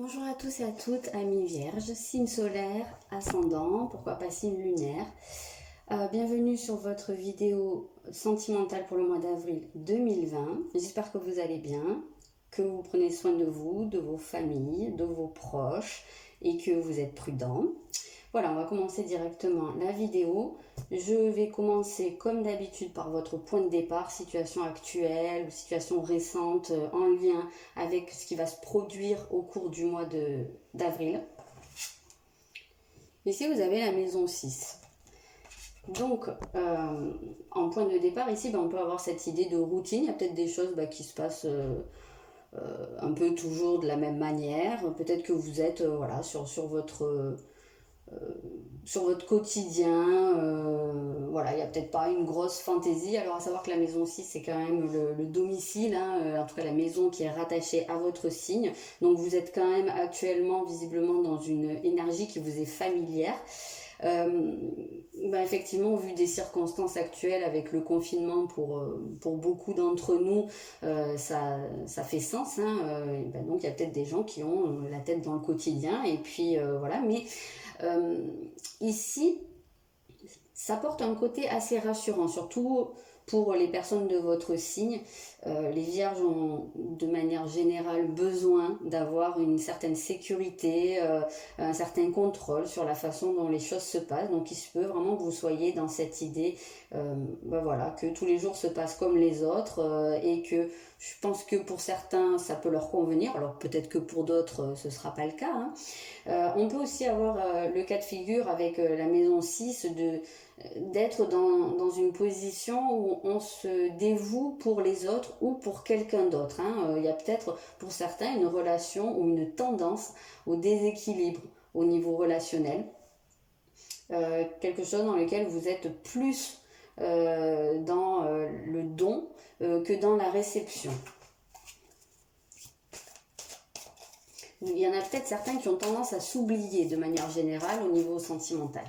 Bonjour à tous et à toutes, amis vierges, signe solaire, ascendant, pourquoi pas signe lunaire. Bienvenue sur votre vidéo sentimentale pour le mois d'avril 2020. J'espère que vous allez bien, que vous prenez soin de vous, de vos familles, de vos proches et que vous êtes prudents. Voilà, on va commencer directement la vidéo. Je vais commencer comme d'habitude par votre point de départ, situation actuelle ou situation récente en lien avec ce qui va se produire au cours du mois d'avril. Ici, vous avez la maison 6. Donc, en point de départ, ici, on peut avoir cette idée de routine. Il y a peut-être des choses qui se passent un peu toujours de la même manière. Peut-être que vous êtes sur votre quotidien, voilà, il n'y a peut-être pas une grosse fantaisie. Alors à savoir que la maison 6 c'est quand même le domicile, en tout cas la maison qui est rattachée à votre signe. Donc vous êtes quand même actuellement visiblement dans une énergie qui vous est familière. Effectivement, vu des circonstances actuelles avec le confinement pour beaucoup d'entre nous, ça fait sens. Donc il y a peut-être des gens qui ont la tête dans le quotidien et puis voilà, mais ici, ça porte un côté assez rassurant, surtout pour les personnes de votre signe. Les vierges ont de manière générale besoin d'avoir une certaine sécurité, un certain contrôle sur la façon dont les choses se passent. Donc il se peut vraiment que vous soyez dans cette idée que tous les jours se passent comme les autres et que je pense que pour certains ça peut leur convenir, alors peut-être que pour d'autres ce ne sera pas le cas. On peut aussi avoir le cas de figure avec la maison 6 d'être dans une position où on se dévoue pour les autres ou pour quelqu'un d'autre. Il y a peut-être pour certains une relation ou une tendance au déséquilibre au niveau relationnel. Quelque chose dans lequel vous êtes plus dans le don que dans la réception. Il y en a peut-être certains qui ont tendance à s'oublier de manière générale au niveau sentimental.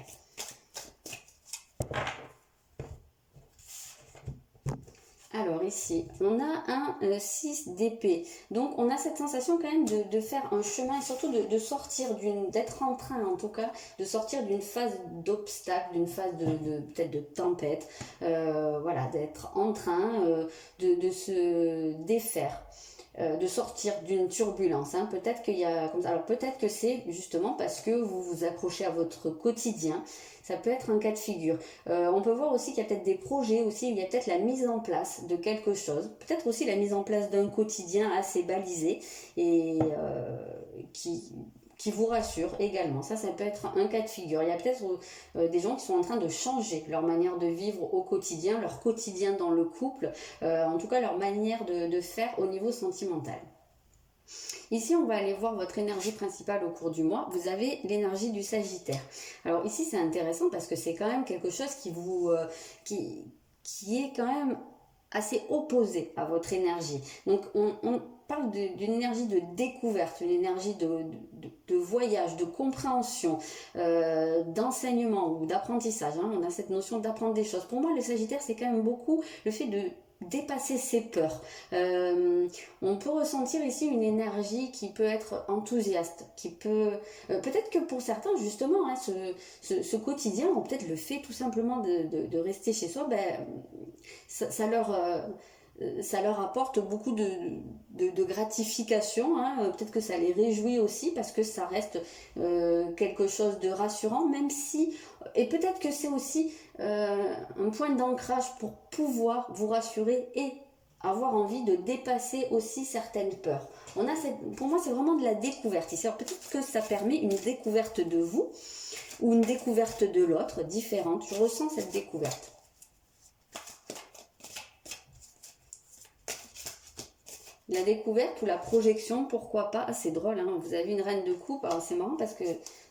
Alors ici, on a un 6 d'épée. Donc on a cette sensation quand même de faire un chemin et surtout de sortir d'être en train en tout cas, de sortir d'une phase d'obstacle, d'une phase peut-être de tempête. D'être en train de se défaire. De sortir d'une turbulence. Peut-être qu'il y a comme ça. Alors peut-être que c'est justement parce que vous vous accrochez à votre quotidien. Ça peut être un cas de figure. On peut voir aussi qu'il y a peut-être des projets aussi, il y a peut-être la mise en place de quelque chose. Peut-être aussi la mise en place d'un quotidien assez balisé et qui vous rassure également. Ça peut être un cas de figure. Il y a peut-être des gens qui sont en train de changer leur manière de vivre au quotidien, leur quotidien dans le couple, en tout cas leur manière de faire au niveau sentimental. Ici, on va aller voir votre énergie principale au cours du mois. Vous avez l'énergie du Sagittaire. Alors ici, c'est intéressant parce que c'est quand même quelque chose qui est quand même assez opposé à votre énergie. Donc, on parle d'une énergie de découverte, une énergie de voyage, de compréhension, d'enseignement ou d'apprentissage. On a cette notion d'apprendre des choses. Pour moi, le Sagittaire, c'est quand même beaucoup le fait de dépasser ses peurs. On peut ressentir ici une énergie qui peut être enthousiaste, qui peut peut-être que pour certains justement ce quotidien, ou peut-être le fait tout simplement de rester chez soi, ça leur apporte beaucoup de gratification. Peut-être que ça les réjouit aussi parce que ça reste quelque chose de rassurant, même si, et peut-être que c'est aussi un point d'ancrage pour pouvoir vous rassurer et avoir envie de dépasser aussi certaines peurs. Pour moi, c'est vraiment de la découverte ici. Alors peut-être que ça permet une découverte de vous ou une découverte de l'autre différente. Je ressens cette découverte. La découverte ou la projection, pourquoi pas. C'est drôle, vous avez une reine de coupe. Alors c'est marrant parce que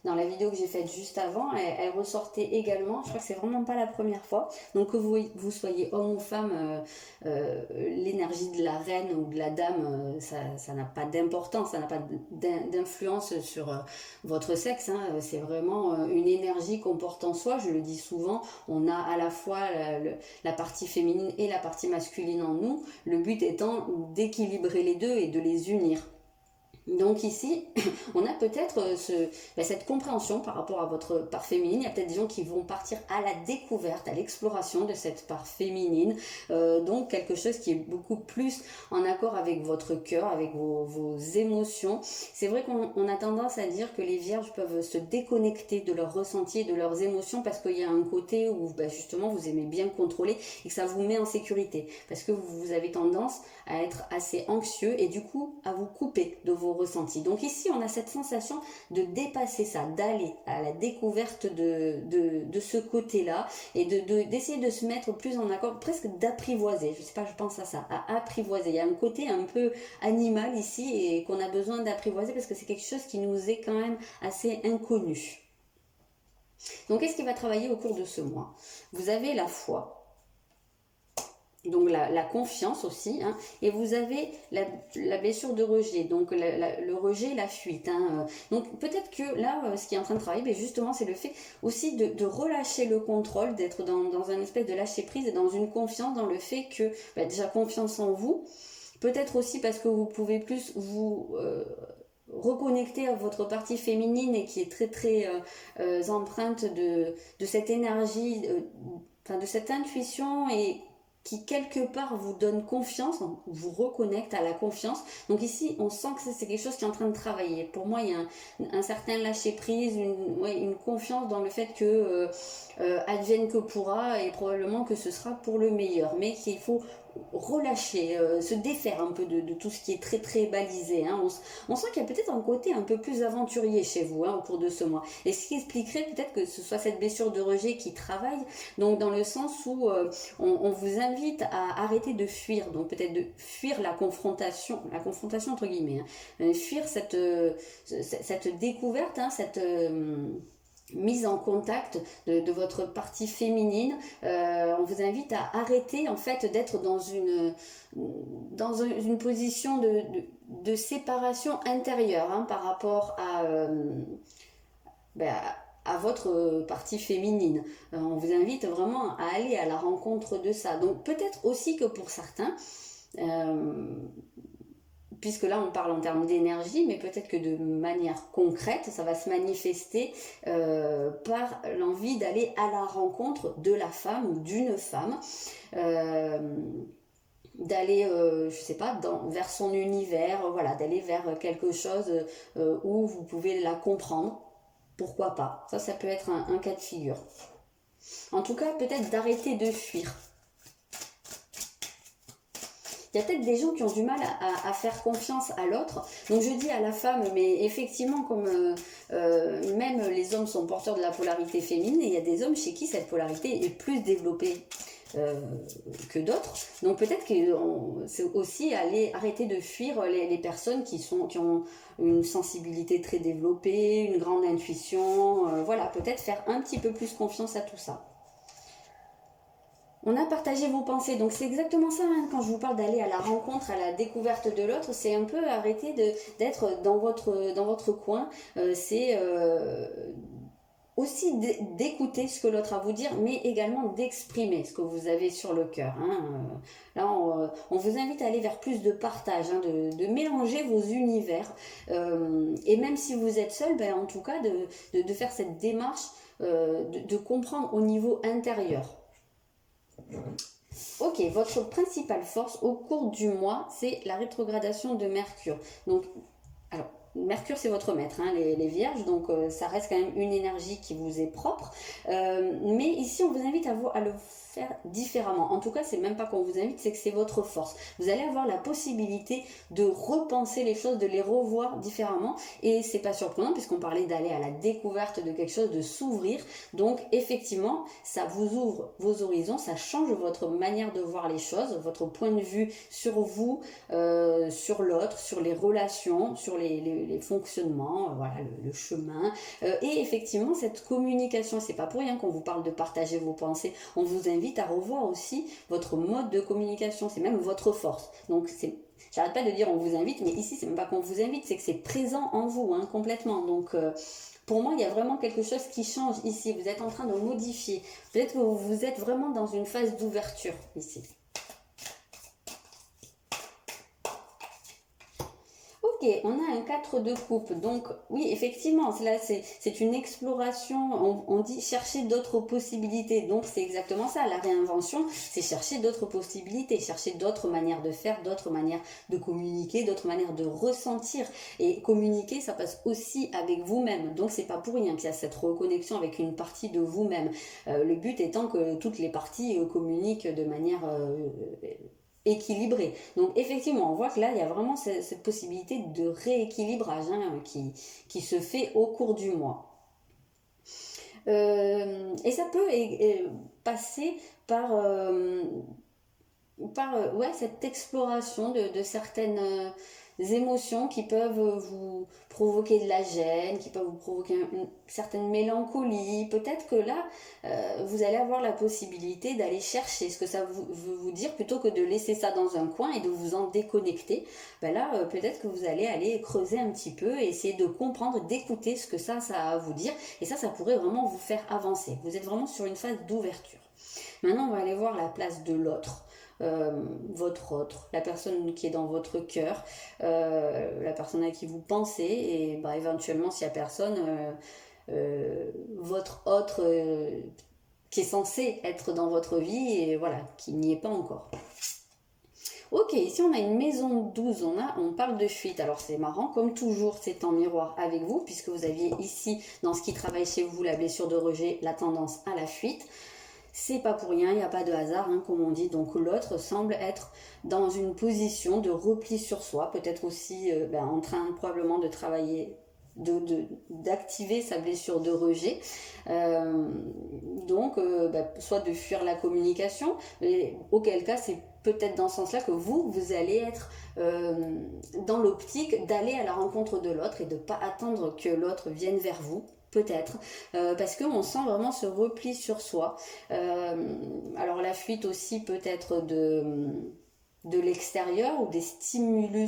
dans la vidéo que j'ai faite juste avant, elle ressortait également. Je crois que c'est vraiment pas la première fois. Donc que vous soyez homme ou femme, l'énergie de la reine ou de la dame, ça n'a pas d'importance, ça n'a pas d'influence sur votre sexe. C'est vraiment une énergie qu'on porte en soi. Je le dis souvent, on a à la fois la partie féminine et la partie masculine en nous. Le but étant d'équilibrer les deux et de les unir. Donc ici, on a peut-être cette compréhension par rapport à votre part féminine. Il y a peut-être des gens qui vont partir à la découverte, à l'exploration de cette part féminine. Donc quelque chose qui est beaucoup plus en accord avec votre cœur, avec vos émotions. C'est vrai qu'on a tendance à dire que les vierges peuvent se déconnecter de leurs ressentis et de leurs émotions parce qu'il y a un côté où justement vous aimez bien contrôler et que ça vous met en sécurité. Parce que vous avez tendance à être assez anxieux et du coup à vous couper de vos ressentis. Donc ici on a cette sensation de dépasser ça, d'aller à la découverte de ce côté-là et d'essayer de se mettre plus en accord, presque d'apprivoiser, je sais pas, je pense à ça, à apprivoiser. Il y a un côté un peu animal ici et qu'on a besoin d'apprivoiser parce que c'est quelque chose qui nous est quand même assez inconnu. Donc qu'est-ce qui va travailler au cours de ce mois? Vous avez la foi, donc la confiance aussi, hein, et vous avez la blessure de rejet, donc le rejet, la fuite. Hein, donc peut-être que là, ce qui est en train de travailler, justement, c'est le fait aussi de relâcher le contrôle, d'être dans un espèce de lâcher prise et dans une confiance dans le fait que, déjà confiance en vous, peut-être aussi parce que vous pouvez plus vous reconnecter à votre partie féminine et qui est très très empreinte de cette énergie, de cette intuition et qui quelque part vous donne confiance, vous reconnecte à la confiance. Donc ici, on sent que c'est quelque chose qui est en train de travailler. Pour moi, il y a un certain lâcher-prise, une confiance dans le fait que advienne que pourra et probablement que ce sera pour le meilleur. Mais qu'il faut relâcher, se défaire un peu de tout ce qui est très très balisé. Hein. On sent qu'il y a peut-être un côté un peu plus aventurier chez vous au cours de ce mois. Et ce qui expliquerait peut-être que ce soit cette blessure de rejet qui travaille, donc dans le sens où on vous invite à arrêter de fuir, donc peut-être de fuir la confrontation entre guillemets, hein. Fuir cette découverte, hein, cette mise en contact de votre partie féminine. On vous invite à arrêter en fait d'être dans une position de séparation intérieure, hein, par rapport à votre partie féminine. On vous invite vraiment à aller à la rencontre de ça. Donc peut-être aussi que pour certains, puisque là on parle en termes d'énergie, mais peut-être que de manière concrète, ça va se manifester par l'envie d'aller à la rencontre de la femme ou d'une femme, d'aller, je sais pas, vers son univers, voilà, d'aller vers quelque chose où vous pouvez la comprendre. Pourquoi pas? Ça peut être un cas de figure. En tout cas, peut-être d'arrêter de fuir. Il y a peut-être des gens qui ont du mal à faire confiance à l'autre. Donc je dis à la femme, mais effectivement, comme même les hommes sont porteurs de la polarité féminine, et il y a des hommes chez qui cette polarité est plus développée que d'autres. Donc peut-être que c'est aussi arrêter de fuir les personnes qui ont une sensibilité très développée, une grande intuition. Voilà, peut-être faire un petit peu plus confiance à tout ça. On a partagé vos pensées, donc c'est exactement ça, hein, quand je vous parle d'aller à la rencontre, à la découverte de l'autre, c'est un peu arrêter d'être dans votre coin, c'est aussi d'écouter ce que l'autre a à vous dire, mais également d'exprimer ce que vous avez sur le cœur. Hein. Là, on vous invite à aller vers plus de partage, hein, de mélanger vos univers, et même si vous êtes seul, en tout cas de faire cette démarche, de comprendre au niveau intérieur. Ok, votre principale force au cours du mois, c'est la rétrogradation de Mercure. Donc, alors, Mercure, c'est votre maître, hein, les vierges, donc ça reste quand même une énergie qui vous est propre. Mais ici, on vous invite à le faire différemment. En tout cas, c'est même pas qu'on vous invite, c'est que c'est votre force. Vous allez avoir la possibilité de repenser les choses, de les revoir différemment. Et c'est pas surprenant puisqu'on parlait d'aller à la découverte de quelque chose, de s'ouvrir. Donc, effectivement, ça vous ouvre vos horizons, ça change votre manière de voir les choses, votre point de vue sur vous, sur l'autre, sur les relations, sur les fonctionnements, voilà, le chemin. Et effectivement, cette communication, c'est pas pour rien qu'on vous parle de partager vos pensées. On vous invite à revoir aussi votre mode de communication, c'est même votre force. Donc j'arrête pas de dire on vous invite, mais ici c'est même pas qu'on vous invite, c'est que c'est présent en vous, hein, complètement. Donc pour moi il y a vraiment quelque chose qui change ici, vous êtes en train de modifier, peut-être que vous êtes vraiment dans une phase d'ouverture ici. Ok, on a un 4 de coupe, donc oui, effectivement, là c'est une exploration, on dit chercher d'autres possibilités, donc c'est exactement ça, la réinvention, c'est chercher d'autres possibilités, chercher d'autres manières de faire, d'autres manières de communiquer, d'autres manières de ressentir, et communiquer ça passe aussi avec vous-même, donc c'est pas pour rien qu'il y a cette reconnexion avec une partie de vous-même, le but étant que toutes les parties communiquent de manière équilibré. Donc effectivement, on voit que là, il y a vraiment cette possibilité de rééquilibrage qui se fait au cours du mois. Et ça peut passer par ouais, cette exploration de certaines émotions qui peuvent vous provoquer de la gêne, qui peuvent vous provoquer une certaine mélancolie. Peut-être que là, vous allez avoir la possibilité d'aller chercher ce que ça veut vous dire plutôt que de laisser ça dans un coin et de vous en déconnecter. Ben là, peut-être que vous allez aller creuser un petit peu et essayer de comprendre, d'écouter ce que ça a à vous dire. Et ça pourrait vraiment vous faire avancer. Vous êtes vraiment sur une phase d'ouverture. Maintenant, on va aller voir la place de l'autre. Votre autre, la personne qui est dans votre cœur, la personne à qui vous pensez, et bah, éventuellement s'il n'y a personne, votre autre qui est censé être dans votre vie et voilà, qui n'y est pas encore. Ok, ici on a une maison 12, on parle de fuite. Alors c'est marrant, comme toujours c'est en miroir avec vous, puisque vous aviez ici, dans ce qui travaille chez vous, la blessure de rejet, la tendance à la fuite. C'est pas pour rien, il n'y a pas de hasard, hein, comme on dit. Donc l'autre semble être dans une position de repli sur soi, peut-être aussi en train probablement de travailler, d'activer sa blessure de rejet. Soit de fuir la communication, mais auquel cas c'est peut-être dans ce sens-là que vous allez être dans l'optique d'aller à la rencontre de l'autre et de ne pas attendre que l'autre vienne vers vous. Peut-être, parce qu'on sent vraiment ce repli sur soi. Alors la fuite aussi peut être de l'extérieur ou des stimuli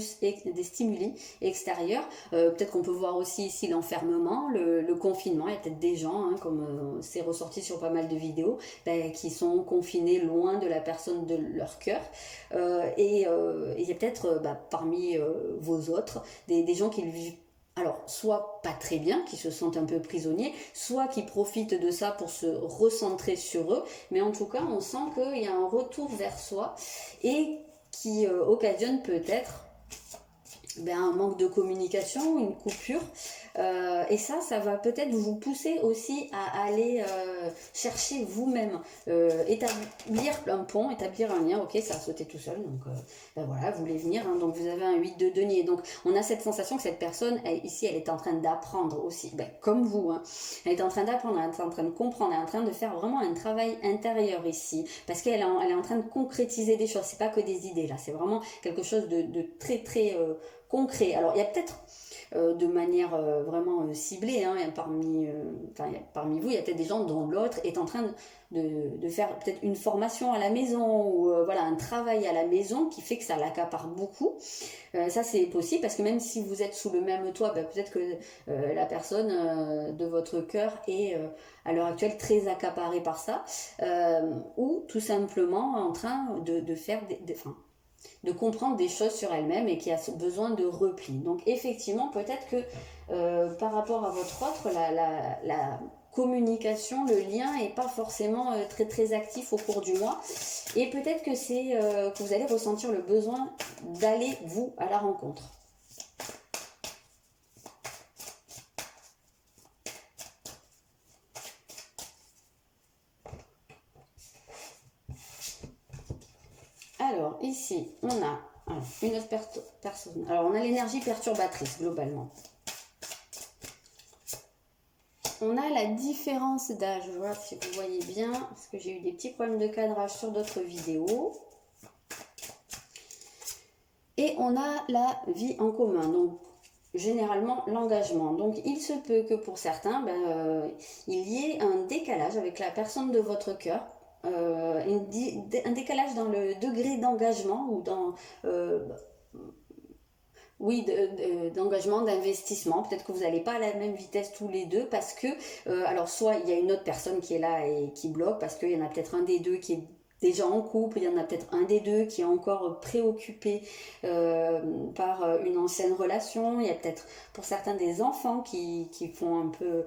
extérieurs. Peut-être qu'on peut voir aussi ici l'enfermement, le confinement. Il y a peut-être des gens, hein, comme c'est ressorti sur pas mal de vidéos, qui sont confinés loin de la personne de leur cœur. Et il y a peut-être parmi vos autres des gens qui le vivent. Alors, soit pas très bien, qui se sentent un peu prisonniers, soit qui profitent de ça pour se recentrer sur eux, mais en tout cas, on sent qu'il y a un retour vers soi et qui occasionne peut-être un manque de communication, une coupure, et ça va peut-être vous pousser aussi à aller chercher vous-même, établir un pont, établir un lien. Ok, ça a sauté tout seul, donc voilà, vous voulez venir, hein, donc vous avez un 8 de denier, donc on a cette sensation que cette personne, ici, elle est en train d'apprendre aussi, comme vous, hein. Elle est en train d'apprendre, elle est en train de comprendre, elle est en train de faire vraiment un travail intérieur ici, parce qu'elle est en train de concrétiser des choses, c'est pas que des idées là, c'est vraiment quelque chose de très très concret. Alors il y a peut-être de manière vraiment ciblée, hein, parmi vous, il y a peut-être des gens dont l'autre est en train de faire peut-être une formation à la maison ou un travail à la maison qui fait que ça l'accapare beaucoup. Ça c'est possible parce que même si vous êtes sous le même toit, peut-être que la personne de votre cœur est à l'heure actuelle très accaparée par ça, ou tout simplement en train de faire de comprendre des choses sur elle-même et qui a besoin de repli. Donc effectivement, peut-être que par rapport à votre autre, la communication, le lien n'est pas forcément très très actif au cours du mois. Et peut-être que c'est que vous allez ressentir le besoin d'aller, vous, à la rencontre. Alors, ici, on a une autre personne. Alors, on a l'énergie perturbatrice, globalement. On a la différence d'âge. Je vois si vous voyez bien, parce que j'ai eu des petits problèmes de cadrage sur d'autres vidéos. Et on a la vie en commun, donc généralement l'engagement. Donc, il se peut que pour certains, il y ait un décalage avec la personne de votre cœur. Un décalage dans le degré d'engagement ou dans d'engagement, d'investissement. Peut-être que vous n'allez pas à la même vitesse tous les deux parce que alors soit il y a une autre personne qui est là et qui bloque parce qu'il y en a peut-être un des deux qui est déjà en couple, il y en a peut-être un des deux qui est encore préoccupé par une ancienne relation, il y a peut-être pour certains des enfants qui font un peu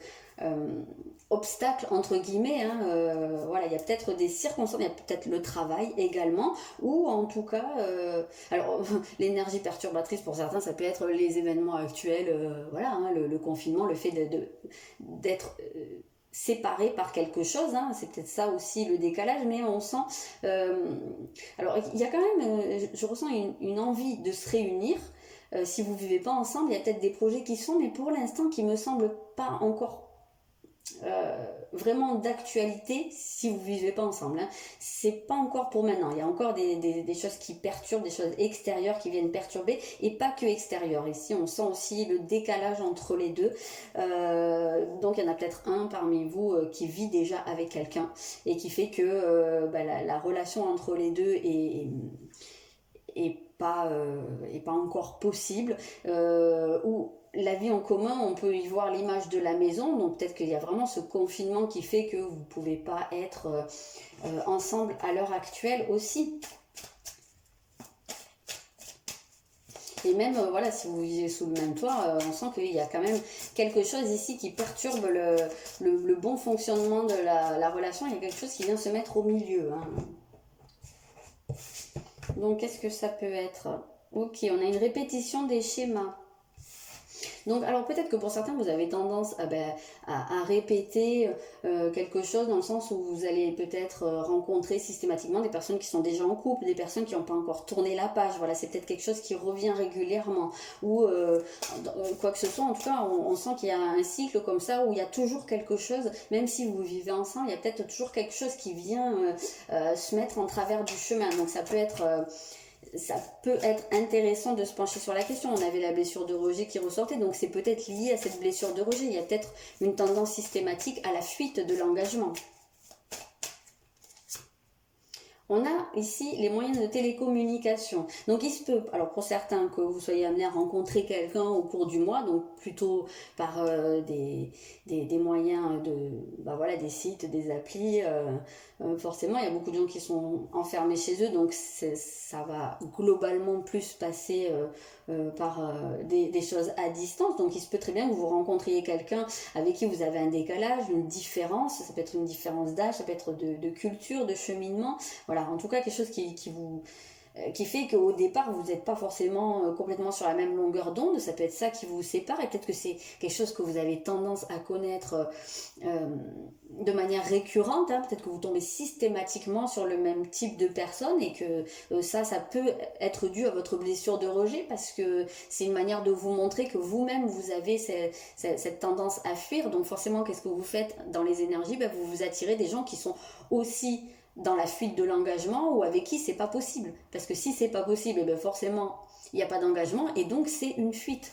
obstacle entre guillemets, hein, voilà, il y a peut-être des circonstances, il y a peut-être le travail également, ou en tout cas, alors l'énergie perturbatrice pour certains, ça peut être les événements actuels, voilà, hein, le confinement, le fait d'être séparé par quelque chose, hein, c'est peut-être ça aussi le décalage, mais on sent, alors il y a quand même, je ressens une envie de se réunir. Si vous vivez pas ensemble, il y a peut-être des projets qui sont, mais pour l'instant qui me semblent pas encore vraiment d'actualité si vous vivez pas ensemble, hein. C'est pas encore pour maintenant, il y a encore des choses qui perturbent, des choses extérieures qui viennent perturber, et pas que extérieures. Ici on sent aussi le décalage entre les deux, donc il y en a peut-être un parmi vous qui vit déjà avec quelqu'un et qui fait que la relation entre les deux est pas encore possible, ou la vie en commun, on peut y voir l'image de la maison, donc peut-être qu'il y a vraiment ce confinement qui fait que vous ne pouvez pas être ensemble à l'heure actuelle aussi. Et même, voilà, si vous vivez sous le même toit, on sent qu'il y a quand même quelque chose ici qui perturbe le bon fonctionnement de la relation. Il y a quelque chose qui vient se mettre au milieu, hein. Donc, qu'est-ce que ça peut être? Ok, on a une répétition des schémas. Donc, alors peut-être que pour certains, vous avez tendance à répéter quelque chose dans le sens où vous allez peut-être rencontrer systématiquement des personnes qui sont déjà en couple, des personnes qui n'ont pas encore tourné la page. Voilà, c'est peut-être quelque chose qui revient régulièrement. Ou quoi que ce soit, en tout cas, on sent qu'il y a un cycle comme ça où il y a toujours quelque chose, même si vous vivez ensemble, il y a peut-être toujours quelque chose qui vient se mettre en travers du chemin. Donc ça peut être... ça peut être intéressant de se pencher sur la question. On avait la blessure de rejet qui ressortait, donc c'est peut-être lié à cette blessure de rejet. Il y a peut-être une tendance systématique à la fuite de l'engagement. On a ici les moyens de télécommunication. Donc il se peut, alors pour certains, que vous soyez amené à rencontrer quelqu'un au cours du mois, donc plutôt par des moyens voilà, des sites, des applis. Forcément, il y a beaucoup de gens qui sont enfermés chez eux, donc ça va globalement plus passer par des choses à distance. Donc il se peut très bien que vous rencontriez quelqu'un avec qui vous avez un décalage, une différence. Ça peut être une différence d'âge, ça peut être de culture, de cheminement. Voilà, en tout cas quelque chose qui fait qu'au départ vous n'êtes pas forcément complètement sur la même longueur d'onde. Ça peut être ça qui vous sépare, et peut-être que c'est quelque chose que vous avez tendance à connaître de manière récurrente, hein. Peut-être que vous tombez systématiquement sur le même type de personne, et que ça peut être dû à votre blessure de rejet, parce que c'est une manière de vous montrer que vous-même vous avez cette tendance à fuir. Donc forcément, qu'est-ce que vous faites dans les énergies? Vous vous attirez des gens qui sont aussi dans la fuite de l'engagement, ou avec qui c'est pas possible. Parce que si c'est pas possible, forcément il n'y a pas d'engagement, et donc c'est une fuite.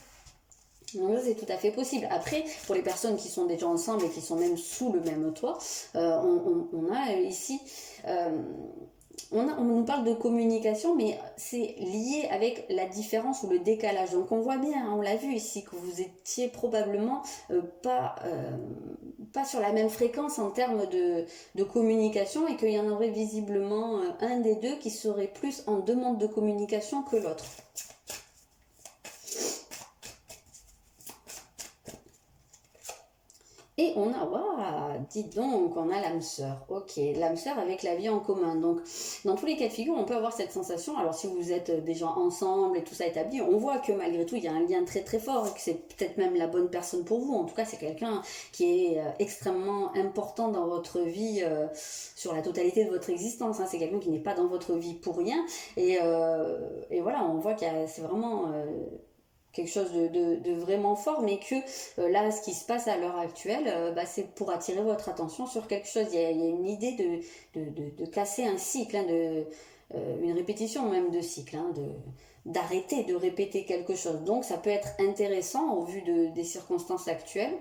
Donc ça, c'est tout à fait possible. Après, pour les personnes qui sont déjà ensemble et qui sont même sous le même toit, on a ici... on nous parle de communication, mais c'est lié avec la différence ou le décalage. Donc on voit bien, hein, on l'a vu ici, que vous étiez probablement pas sur la même fréquence en termes de communication, et qu'il y en aurait visiblement un des deux qui serait plus en demande de communication que l'autre. Et on a, waouh, dites donc, on a l'âme sœur. Ok, l'âme sœur avec la vie en commun. Donc, dans tous les cas de figure, on peut avoir cette sensation. Alors, si vous êtes déjà ensemble et tout ça établi, on voit que malgré tout, il y a un lien très très fort, et que c'est peut-être même la bonne personne pour vous. En tout cas, c'est quelqu'un qui est extrêmement important dans votre vie, sur la totalité de votre existence, hein. C'est quelqu'un qui n'est pas dans votre vie pour rien. Et voilà, on voit que c'est vraiment... quelque chose de vraiment fort, mais que là, ce qui se passe à l'heure actuelle, c'est pour attirer votre attention sur quelque chose. Il y a une idée de casser un cycle, hein, une répétition même de cycle, hein, d'arrêter de répéter quelque chose. Donc ça peut être intéressant au vu des circonstances actuelles,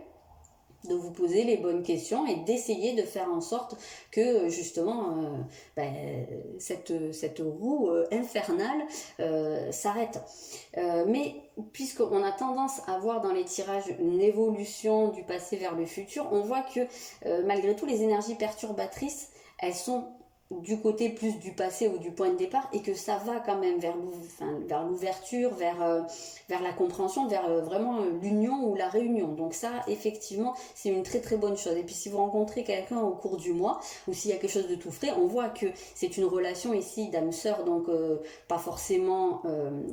de vous poser les bonnes questions et d'essayer de faire en sorte que justement cette roue infernale s'arrête. Mais puisqu'on a tendance à voir dans les tirages une évolution du passé vers le futur, on voit que malgré tout les énergies perturbatrices, elles sont du côté plus du passé ou du point de départ et que ça va quand même vers l'ouverture, vers la compréhension, vers vraiment l'union ou la réunion. Donc ça, effectivement, c'est une très très bonne chose. Et puis si vous rencontrez quelqu'un au cours du mois ou s'il y a quelque chose de tout frais, on voit que c'est une relation ici d'âme-sœur, donc pas forcément,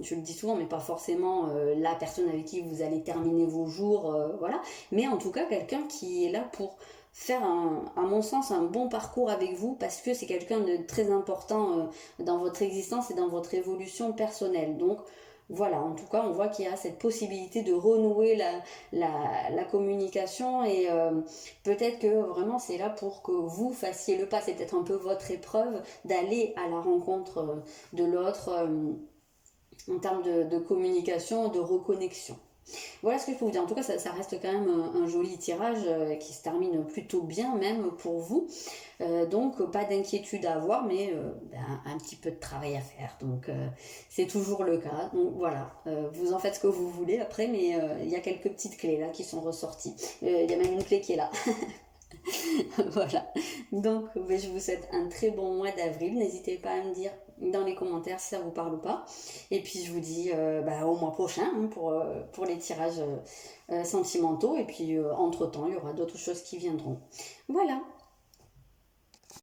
je le dis souvent, mais pas forcément la personne avec qui vous allez terminer vos jours, voilà. Mais en tout cas, quelqu'un qui est là pour faire à mon sens un bon parcours avec vous parce que c'est quelqu'un de très important dans votre existence et dans votre évolution personnelle. Donc voilà, en tout cas on voit qu'il y a cette possibilité de renouer la communication et peut-être que vraiment c'est là pour que vous fassiez le pas, c'est peut-être un peu votre épreuve d'aller à la rencontre de l'autre en termes de communication, de reconnexion. Voilà ce que je peux vous dire. En tout cas, ça reste quand même un joli tirage qui se termine plutôt bien même pour vous. Donc, pas d'inquiétude à avoir, mais un petit peu de travail à faire. Donc, c'est toujours le cas. Donc, voilà. Vous en faites ce que vous voulez après, mais il y a quelques petites clés là qui sont ressorties. Il y a même une clé qui est là. Voilà. Donc, je vous souhaite un très bon mois d'avril. N'hésitez pas à me dire dans les commentaires si ça vous parle ou pas. Et puis, je vous dis au mois prochain pour les tirages sentimentaux. Et puis, entre-temps, il y aura d'autres choses qui viendront. Voilà.